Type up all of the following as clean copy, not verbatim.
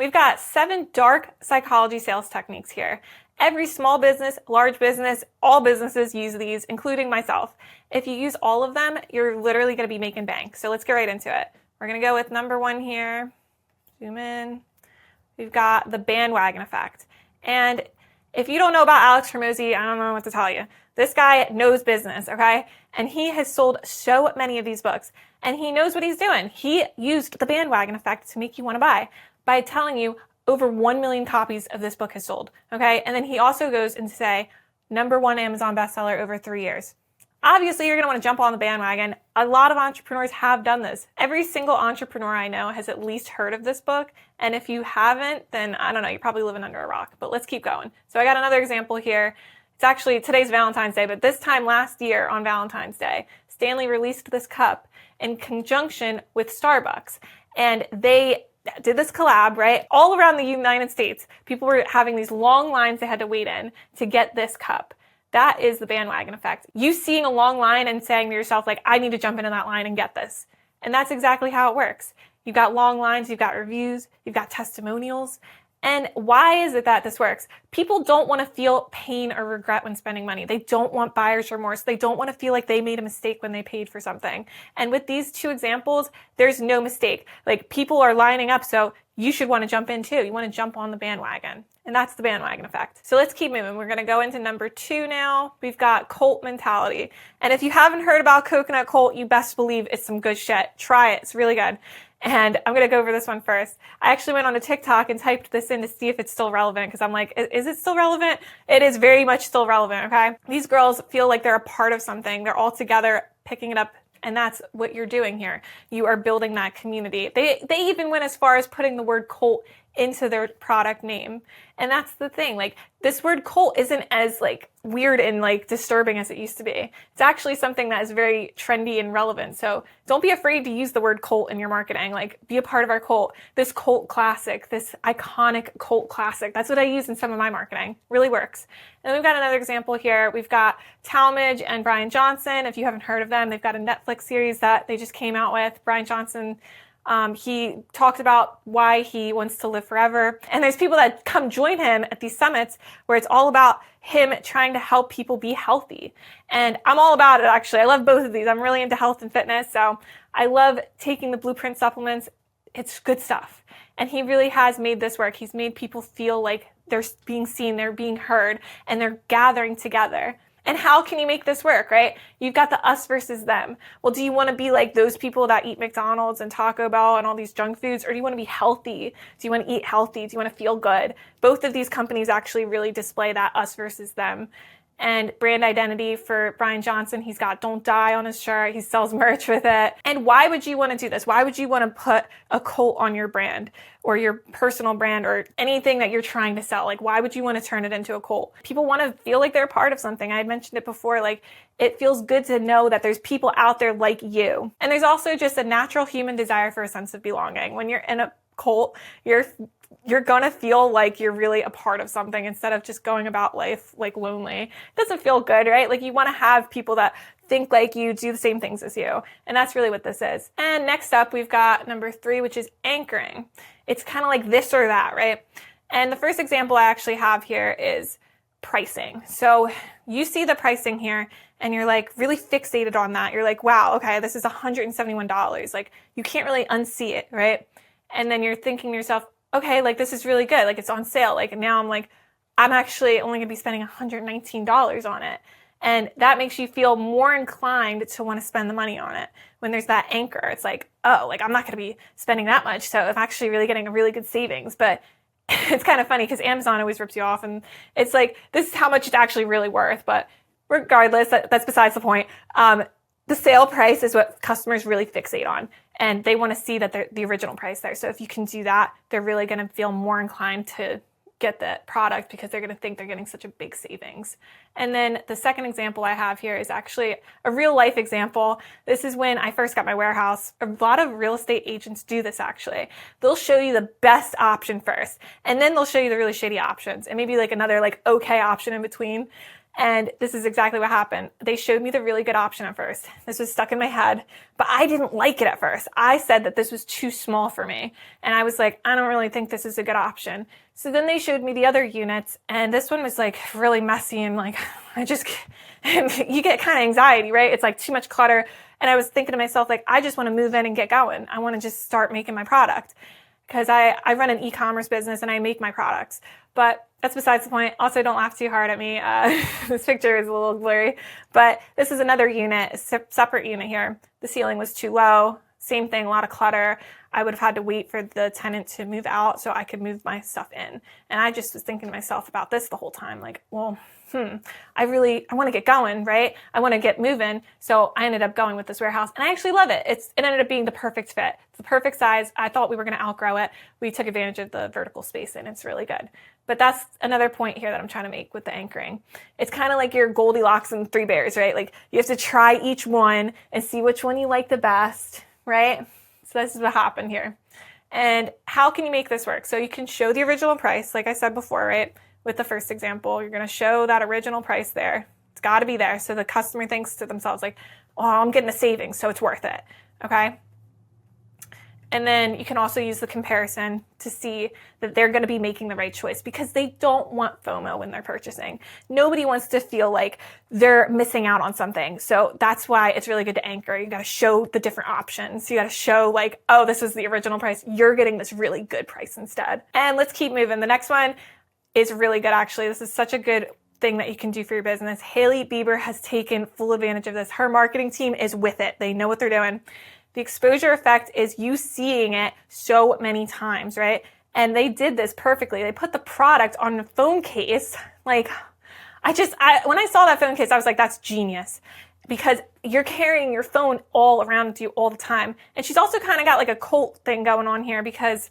We've got 7 dark psychology sales techniques here. Every small business, large business, all businesses use these, including myself. If you use all of them, you're literally going to be making bank. So let's get right into it. We're going to go with number 1 here. Zoom in. We've got the bandwagon effect. And if you don't know about Alex Hormozi, I don't know what to tell you. This guy knows business, okay? And he has sold so many of these books. And he knows what he's doing. He used the bandwagon effect to make you want to buy by telling you over 1 million copies of this book has sold, okay? And then he also goes and say, #1 Amazon bestseller over 3 years. Obviously, you're going to want to jump on the bandwagon. A lot of entrepreneurs have done this. Every single entrepreneur I know has at least heard of this book. And if you haven't, then I don't know, you're probably living under a rock. But let's keep going. So I got another example here. It's actually, today's Valentine's Day, but this time last year on Valentine's Day, Stanley released this cup in conjunction with Starbucks. And they did this collab, right? All around the United States, people were having these long lines they had to wait in to get this cup. That is the bandwagon effect. You seeing a long line and saying to yourself, like, I need to jump into that line and get this. And that's exactly how it works. You've got long lines, you've got reviews, you've got testimonials. And why is it that this works? People don't want to feel pain or regret when spending money. They don't want buyer's remorse. They don't want to feel like they made a mistake when they paid for something. And with these 2 examples, there's no mistake. Like, people are lining up, so you should want to jump in too. You want to jump on the bandwagon. And that's the bandwagon effect. So let's keep moving. We're going to go into number 2 now. We've got cult mentality. And if you haven't heard about coconut cult, you best believe it's some good shit. Try it. It's really good. And I'm going to go over this one first. I actually went on to TikTok and typed this in to see if it's still relevant because I'm like, is it still relevant? It is very much still relevant, okay? These girls feel like they're a part of something. They're all together picking it up. And that's what you're doing here. You are building that community. They even went as far as putting the word cult into their product name. And that's the thing. Like, this word cult isn't as like weird and like disturbing as it used to be. It's actually something that is very trendy and relevant. So don't be afraid to use the word cult in your marketing. Like, be a part of our cult. This cult classic, this iconic cult classic. That's what I use in some of my marketing. Really works. And then we've got another example here. We've got Talmadge and Brian Johnson. If you haven't heard of them, they've got a Netflix series that they just came out with. Brian Johnson, he talked about why he wants to live forever. And there's people that come join him at these summits where it's all about him trying to help people be healthy. And I'm all about it, actually. I love both of these. I'm really into health and fitness. So I love taking the Blueprint supplements. It's good stuff. And he really has made this work. He's made people feel like they're being seen, they're being heard, and they're gathering together. And how can you make this work, right? You've got the us versus them. Well, do you want to be like those people that eat McDonald's and Taco Bell and all these junk foods? Or do you want to be healthy? Do you want to eat healthy? Do you want to feel good? Both of these companies actually really display that us versus them. And brand identity for Brian Johnson, he's got Don't Die on his shirt. He sells merch with it. And why would you want to do this? Why would you want to put a cult on your brand or your personal brand or anything that you're trying to sell? Like, why would you want to turn it into a cult? People want to feel like they're a part of something. I had mentioned it before. Like, it feels good to know that there's people out there like you. And there's also just a natural human desire for a sense of belonging. When you're in a cult, you're gonna feel like you're really a part of something instead of just going about life like lonely. It doesn't feel good, right? Like, you want to have people that think like you, do the same things as you. And that's really what this is. And next up, we've got number 3, which is anchoring. It's kind of like this or that, right? And the first example I actually have here is pricing. So you see the pricing here and you're like really fixated on that. You're like, wow, okay, this is $171. Like, you can't really unsee it, right? And then you're thinking to yourself, okay, like, this is really good. Like, it's on sale. Like, and now I'm like, I'm actually only gonna be spending $119 on it. And that makes you feel more inclined to want to spend the money on it. When there's that anchor, it's like, oh, like, I'm not gonna be spending that much. So I'm actually really getting a really good savings. But it's kind of funny because Amazon always rips you off. And it's like, this is how much it's actually really worth. But regardless, that's besides the point. The sale price is what customers really fixate on. And they want to see that they're the original price there. So if you can do that, they're really going to feel more inclined to get the product because they're going to think they're getting such a big savings. And then the second example I have here is actually a real life example. This is when I first got my warehouse. A lot of real estate agents do this actually. They'll show you the best option first, and then they'll show you the really shitty options and maybe like another like okay option in between. And this is exactly what happened. They showed me the really good option at first. This was stuck in my head, but I didn't like it at first. I said that this was too small for me. And I was like, I don't really think this is a good option. So then they showed me the other units, and this one was like really messy, and like, and you get kind of anxiety, right? It's like too much clutter. And I was thinking to myself, like, I just want to move in and get going. I want to just start making my product, because I run an e-commerce business and I make my products. But that's besides the point. Also, don't laugh too hard at me. This picture is a little blurry, but this is another unit, a separate unit here. The ceiling was too low. Same thing, a lot of clutter. I would have had to wait for the tenant to move out so I could move my stuff in. And I just was thinking to myself about this the whole time, like, well, I want to get going, right? I want to get moving. So I ended up going with this warehouse, and I actually love it. It ended up being the perfect fit. It's the perfect size. I thought we were going to outgrow it. We took advantage of the vertical space, and it's really good. But that's another point here that I'm trying to make with the anchoring. It's kind of like your Goldilocks and Three Bears, right? Like, you have to try each one and see which one you like the best, right? So this is what happened here. And how can you make this work? So you can show the original price, like I said before, right? With the first example, you're going to show that original price there. It's got to be there. So the customer thinks to themselves like, oh, I'm getting a savings, so it's worth it. Okay. And then you can also use the comparison to see that they're going to be making the right choice, because they don't want FOMO when they're purchasing. Nobody wants to feel like they're missing out on something. So that's why it's really good to anchor. You got to show the different options. You got to show like, oh, this was the original price. You're getting this really good price instead. And let's keep moving. The next one is really good, actually. This is such a good thing that you can do for your business. Hailey Bieber has taken full advantage of this. Her marketing team is with it. They know what they're doing. The exposure effect is you seeing it so many times, right? And they did this perfectly. They put the product on the phone case. Like, when I saw that phone case, I was like, that's genius, because you're carrying your phone all around with you all the time. And she's also kind of got like a cult thing going on here, because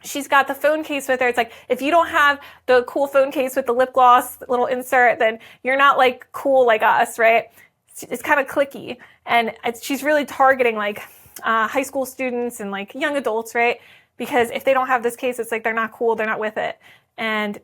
she's got the phone case with her. It's like, if you don't have the cool phone case with the lip gloss little insert, then you're not like cool like us, right? It's kind of clicky. And she's really targeting like high school students and like young adults, right? Because if they don't have this case, it's like they're not cool, they're not with it. And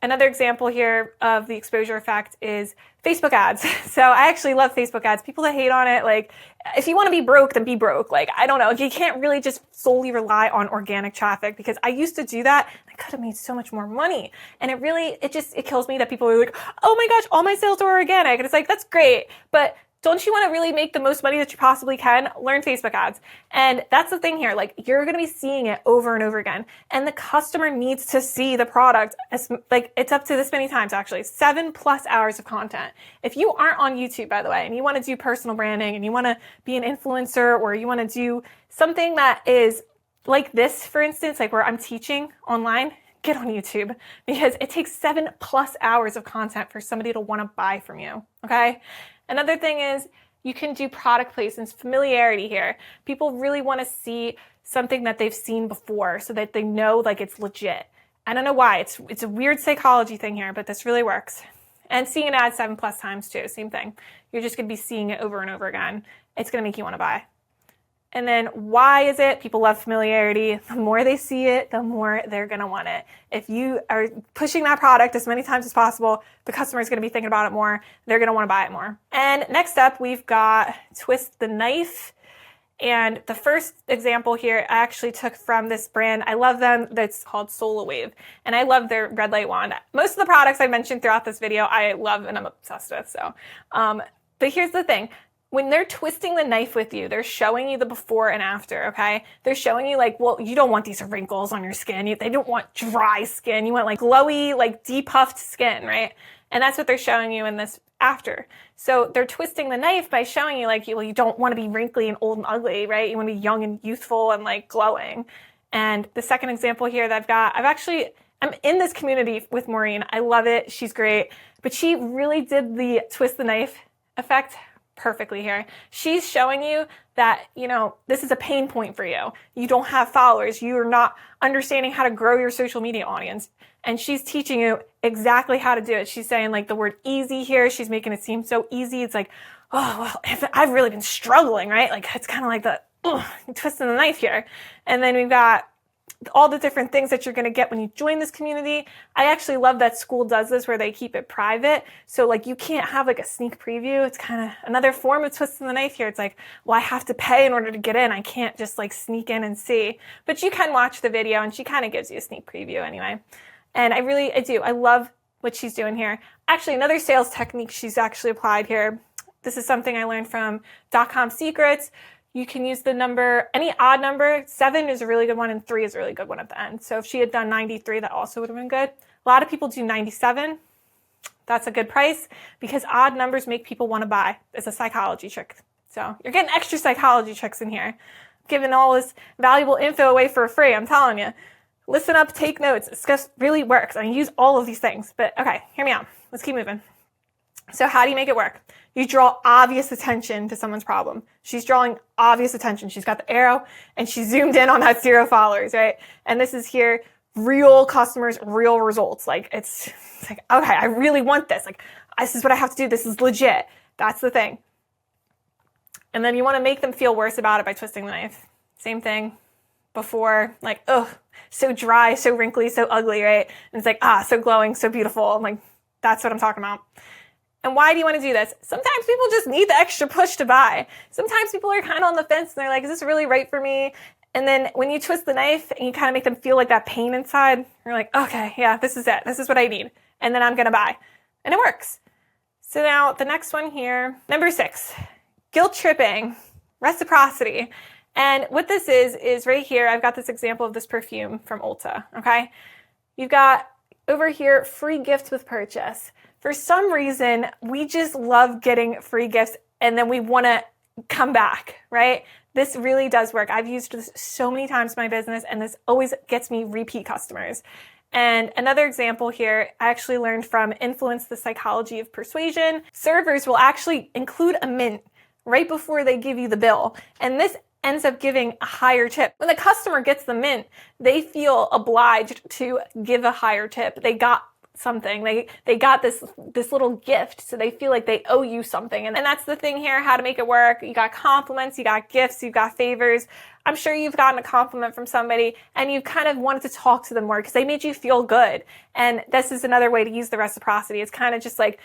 another example here of the exposure effect is Facebook ads. So I actually love Facebook ads. People that hate on it, like, if you want to be broke, then be broke. Like, I don't know. You can't really just solely rely on organic traffic, because I used to do that. I could have made so much more money. And it kills me that people are like, oh my gosh, all my sales are organic. And it's like, that's great. But don't you want to really make the most money that you possibly can? Learn Facebook ads. And that's the thing here. Like, you're going to be seeing it over and over again. And the customer needs to see the product. It's up to this many times, actually. 7+ hours of content. If you aren't on YouTube, by the way, and you want to do personal branding, and you want to be an influencer, or you want to do something that is like this, for instance, like where I'm teaching online, get on YouTube, because it takes 7+ hours of content for somebody to want to buy from you. Okay. Another thing is you can do product placements, familiarity here. People really want to see something that they've seen before, so that they know like it's legit. I don't know why. It's a weird psychology thing here, but this really works. And seeing an ad 7+ times too, same thing. You're just going to be seeing it over and over again. It's going to make you want to buy. And then why is it? People love familiarity. The more they see it, the more they're going to want it. If you are pushing that product as many times as possible, the customer is going to be thinking about it more. They're going to want to buy it more. And next up, we've got Twist the Knife. And the first example here, I actually took from this brand. I love them. That's called SolarWave. And I love their red light wand. Most of the products I mentioned throughout this video, I love and I'm obsessed with. But here's the thing. When they're twisting the knife with you, they're showing you the before and after, okay? They're showing you like, well, you don't want these wrinkles on your skin. They don't want dry skin. You want like glowy, like depuffed skin, right? And that's what they're showing you in this after. So they're twisting the knife by showing you like, well, you don't want to be wrinkly and old and ugly, right? You want to be young and youthful and like glowing. And the second example here that I've got, I'm in this community with Maureen. I love it. She's great. But she really did the twist the knife effect perfectly here. She's showing you that, this is a pain point for you. You don't have followers. You're not understanding how to grow your social media audience. And she's teaching you exactly how to do it. She's saying like the word easy here. She's making it seem so easy. It's like, oh, well, I've really been struggling, right? Like, it's kind of like the twisting the knife here. And then we've got all the different things that you're going to get when you join this community. I actually love that school does this where they keep it private. So like you can't have like a sneak preview. It's kind of another form of twisting the knife here. It's like, well, I have to pay in order to get in. I can't just like sneak in and see. But you can watch the video and she kind of gives you a sneak preview anyway. And I do. I love what she's doing here. Actually, another sales technique she's actually applied here. This is something I learned from .com Secrets. You can use the number, any odd number. 7 is a really good one and 3 is a really good one at the end. So if she had done 93, that also would have been good. A lot of people do 97. That's a good price because odd numbers make people want to buy. It's a psychology trick. So you're getting extra psychology tricks in here. Giving all this valuable info away for free, I'm telling you. Listen up, take notes. This stuff really works. I use all of these things. But okay, hear me out. Let's keep moving. So how do you make it work? You draw obvious attention to someone's problem. She's drawing obvious attention. She's got the arrow and she zoomed in on that 0 followers, right? And this is here, real customers, real results. Like it's like, okay, I really want this. Like this is what I have to do. This is legit. That's the thing. And then you want to make them feel worse about it by twisting the knife. Same thing before, like, oh, so dry, so wrinkly, so ugly, right? And it's like, so glowing, so beautiful. I'm like, that's what I'm talking about. And why do you want to do this? Sometimes people just need the extra push to buy. Sometimes people are kind of on the fence and they're like, is this really right for me? And then when you twist the knife and you kind of make them feel like that pain inside, you're like, okay, yeah, this is it. This is what I need. And then I'm going to buy. And it works. So now the next one here, number 6, guilt tripping, reciprocity. And what this is right here, I've got this example of this perfume from Ulta, okay? You've got over here, free gifts with purchase. For some reason, we just love getting free gifts and then we want to come back, right? This really does work. I've used this so many times in my business and this always gets me repeat customers. And another example here, I actually learned from Influence the Psychology of Persuasion. Servers will actually include a mint right before they give you the bill. And this ends up giving a higher tip. When the customer gets the mint, they feel obliged to give a higher tip. They got something. They got this little gift, so they feel like they owe you something. And that's the thing here, how to make it work. You got compliments, you got gifts, you got favors. I'm sure you've gotten a compliment from somebody and you kind of wanted to talk to them more because they made you feel good. And this is another way to use the reciprocity. It's kind of just like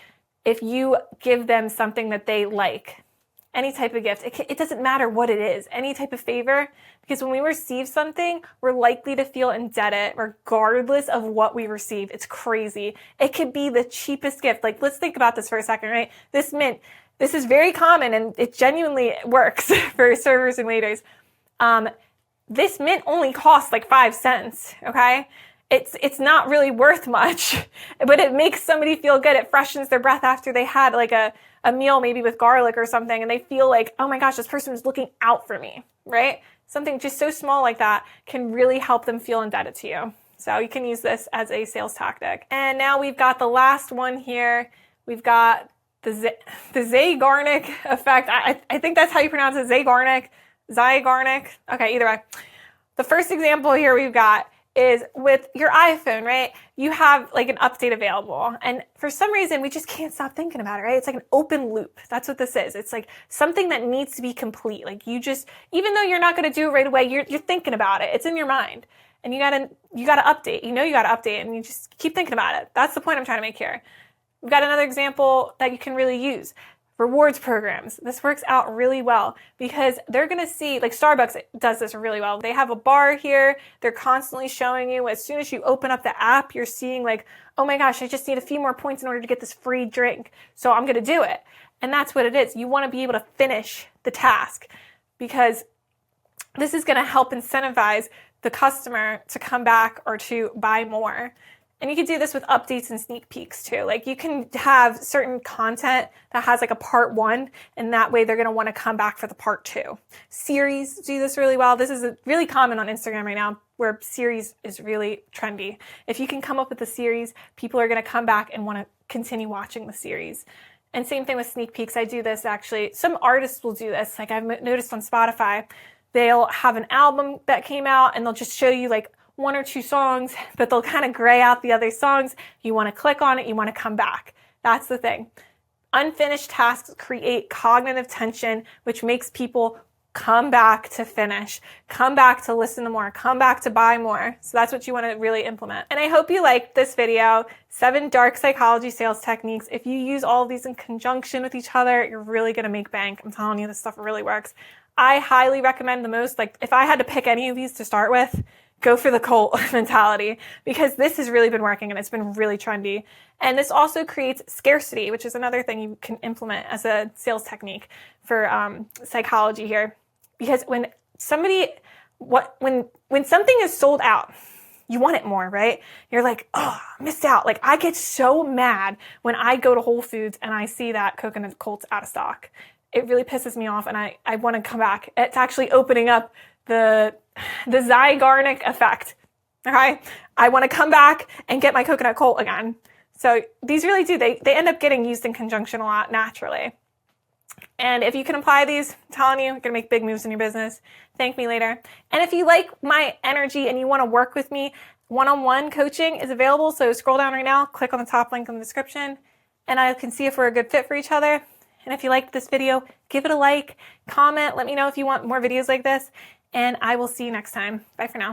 if you give them something that they like, any type of gift, it doesn't matter what it is, any type of favor, because when we receive something, we're likely to feel indebted regardless of what we receive. It's crazy. It could be the cheapest gift. Like, let's think about this for a second, right? This mint, this is very common and it genuinely works for servers and waiters. This mint only costs like 5 cents, okay? It's not really worth much, but it makes somebody feel good. It freshens their breath after they had like a meal maybe with garlic or something, and they feel like, oh my gosh, this person is looking out for me, right? Something just so small like that can really help them feel indebted to you. So you can use this as a sales tactic. And now we've got the last one here. We've got the Zeigarnik Effect. I think that's how you pronounce it, Zeigarnik. Okay, either way. The first example here we've got is with your iPhone, right? You have like an update available. And for some reason, we just can't stop thinking about it, right? It's like an open loop. That's what this is. It's like something that needs to be complete. Like you just, even though you're not going to do it right away, you're thinking about it. It's in your mind. And you gotta update. You know you gotta update and you just keep thinking about it. That's the point I'm trying to make here. We've got another example that you can really use. Rewards programs. This works out really well because they're going to see, like Starbucks does this really well. They have a bar here. They're constantly showing you, as soon as you open up the app, you're seeing like, oh my gosh, I just need a few more points in order to get this free drink. So I'm going to do it. And that's what it is. You want to be able to finish the task because this is going to help incentivize the customer to come back or to buy more. And you can do this with updates and sneak peeks too. Like you can have certain content that has like a part 1 and that way they're going to want to come back for the part 2. Series do this really well. This is really common on Instagram right now where series is really trendy. If you can come up with a series, people are going to come back and want to continue watching the series. And same thing with sneak peeks. I do this actually. Some artists will do this. Like I've noticed on Spotify, they'll have an album that came out and they'll just show you like 1 or 2 songs, but they'll kind of gray out the other songs. You want to click on it, you want to come back. That's the thing. Unfinished tasks create cognitive tension, which makes people come back to finish, come back to listen to more, come back to buy more. So that's what you want to really implement. And I hope you liked this video, 7 dark psychology sales techniques. If you use all of these in conjunction with each other, you're really going to make bank. I'm telling you, this stuff really works. I highly recommend the most, like if I had to pick any of these to start with, go for the cult mentality, because this has really been working and it's been really trendy. And this also creates scarcity, which is another thing you can implement as a sales technique for psychology here. Because when something is sold out, you want it more, right? You're like, oh, missed out. Like I get so mad when I go to Whole Foods and I see that coconut cult's out of stock. It really pisses me off and I want to come back. It's actually opening up the Zeigarnik Effect. Okay? I want to come back and get my coconut cult again. So these really do. They end up getting used in conjunction a lot naturally. And if you can apply these, I'm telling you, you're going to make big moves in your business. Thank me later. And if you like my energy and you want to work with me, one-on-one coaching is available. So scroll down right now, click on the top link in the description, and I can see if we're a good fit for each other. And if you liked this video, give it a like, comment, let me know if you want more videos like this, and I will see you next time. Bye for now.